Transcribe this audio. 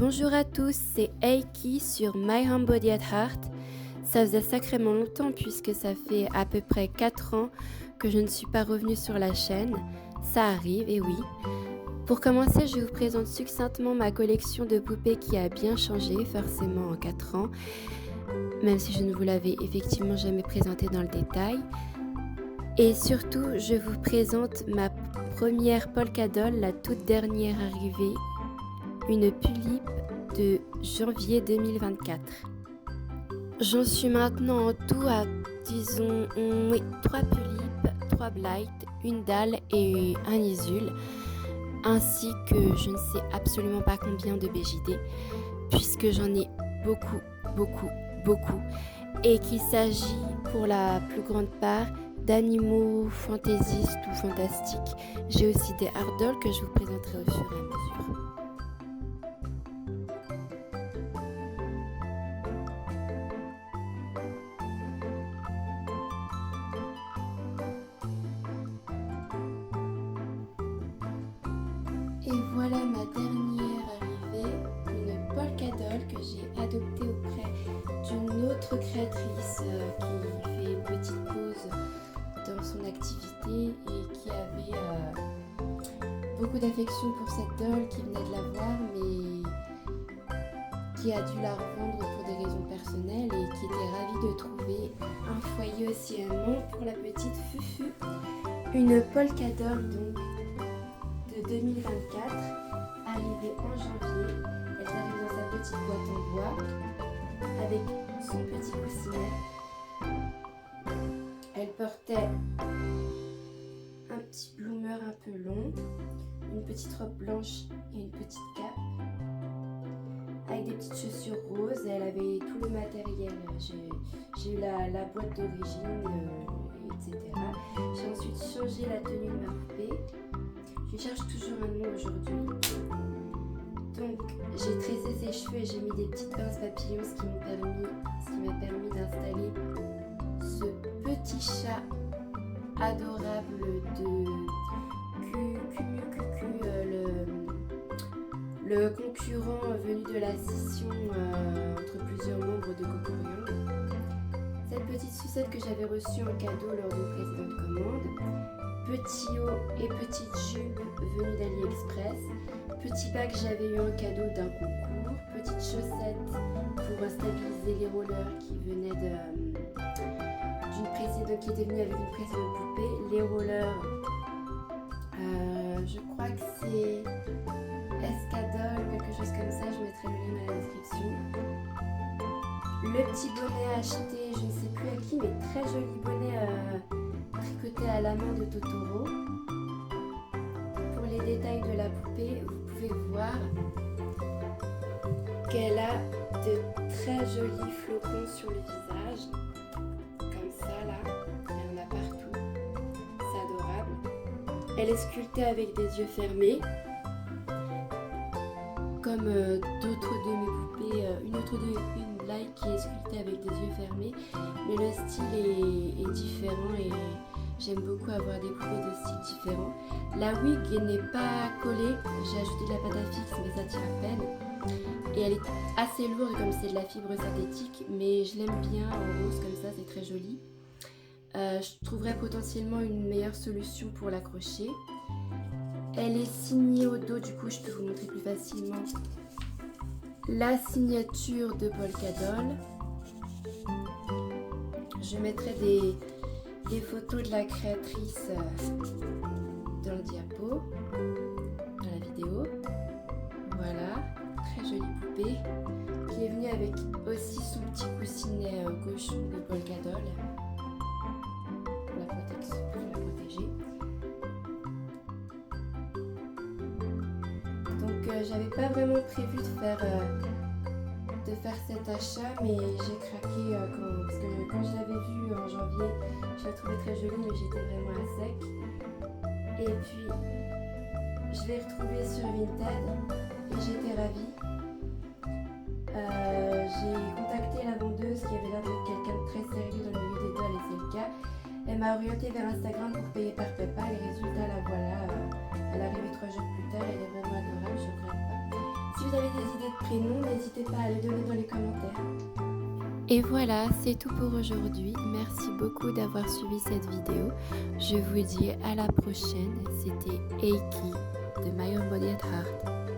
Bonjour à tous, c'est Eiki sur My Home Body at Heart. Ça faisait sacrément longtemps puisque ça fait à peu près 4 ans que je ne suis pas revenue sur la chaîne. Ça arrive, et oui. Pour commencer, je vous présente succinctement ma collection de poupées qui a bien changé, forcément en 4 ans, même si je ne vous l'avais effectivement jamais présentée dans le détail. Et surtout, je vous présente ma première polka doll, la toute dernière arrivée, une Pulippe de janvier 2024. J'en suis maintenant en tout à, disons, 3 Pulipes, 3 Blight, une dalle et un Isul, ainsi que je ne sais absolument pas combien de BJD, puisque j'en ai beaucoup, et qu'il s'agit pour la plus grande part d'animaux fantaisistes ou fantastiques. J'ai aussi des hard dolls que je vous présenterai au fur et à mesure. Et voilà ma dernière arrivée, une polka doll que j'ai adoptée auprès d'une autre créatrice qui fait une petite pause dans son activité et qui avait beaucoup d'affection pour cette doll, qui venait de la voir mais qui a dû la revendre pour des raisons personnelles et qui était ravie de trouver un foyer aussi aimant pour la petite Fufu. Une polka doll donc de 2024, arrivée en janvier. Elle arrive dans sa petite boîte en bois avec son petit coussinet. Elle portait un petit bloomer un peu long, une petite robe blanche et une petite cape avec des petites chaussures roses. Elle avait tout le matériel. J'ai eu la boîte d'origine, etc. J'ai ensuite changé la tenue de ma poupée. Je cherche toujours un nom aujourd'hui. Donc j'ai tressé ses cheveux et j'ai mis des petites pinces papillons, ce qui m'a permis d'installer ce petit chat adorable de Cucu, le concurrent venu de la scission entre plusieurs membres de Cocorion. Cette petite sucette que j'avais reçue en cadeau lors d'une précédente commande. Petit haut et petite jupe venue d'AliExpress, petit bac que j'avais eu en cadeau d'un concours, petites chaussettes pour stabiliser les rollers qui venaient d'une précédente, qui était venue avec une précédente poupée. Les rollers, je crois que c'est Escadol, quelque chose comme ça, je mettrai le lien dans la description. Le petit bonnet acheté, je ne sais plus à qui, mais très joli bonnet tricoté à la main de Totoro. Pour les détails de la poupée, vous pouvez voir qu'elle a de très jolis flocons sur le visage, comme ça là, il y en a partout, c'est adorable. Elle est sculptée avec des yeux fermés, comme d'autres de mes poupées, une Blight qui est sculptée avec des yeux fermés, mais le style est différent et j'aime beaucoup avoir des poupées de styles différents. La wig n'est pas collée, j'ai ajouté de la pâte à fixe mais ça tient à peine. Et elle est assez lourde comme c'est de la fibre synthétique, mais je l'aime bien en rose comme ça, c'est très joli. Je trouverais potentiellement une meilleure solution pour l'accrocher. Elle est signée au dos, du coup je peux vous montrer plus facilement la signature de polka doll. Je mettrai des photos de la créatrice dans le diapo, dans la vidéo. Voilà, très jolie poupée qui est venue avec aussi son petit coussinet cochon de polka doll pour la protéger. Donc j'avais pas vraiment prévu de faire cet achat, mais j'ai craqué parce que quand je l'avais vue en janvier, je la trouvais très jolie, mais j'étais vraiment à sec. Et puis je l'ai retrouvée sur Vinted et j'étais ravie. J'ai contacté la vendeuse qui avait l'air d'être quelqu'un de très sérieux dans le milieu des dolls, et c'est le cas. Elle m'a orientée vers Instagram pour payer par PayPal. Les résultats, la voilà. Elle est arrivée 3 jours plus tard. Elle est vraiment adorable, je ne regrette pas. Si vous avez des idées de prénom, n'hésitez pas à le donner dans les commentaires. Et voilà, c'est tout pour aujourd'hui. Merci beaucoup d'avoir suivi cette vidéo. Je vous dis à la prochaine. C'était Eiki de My Own Body at Heart.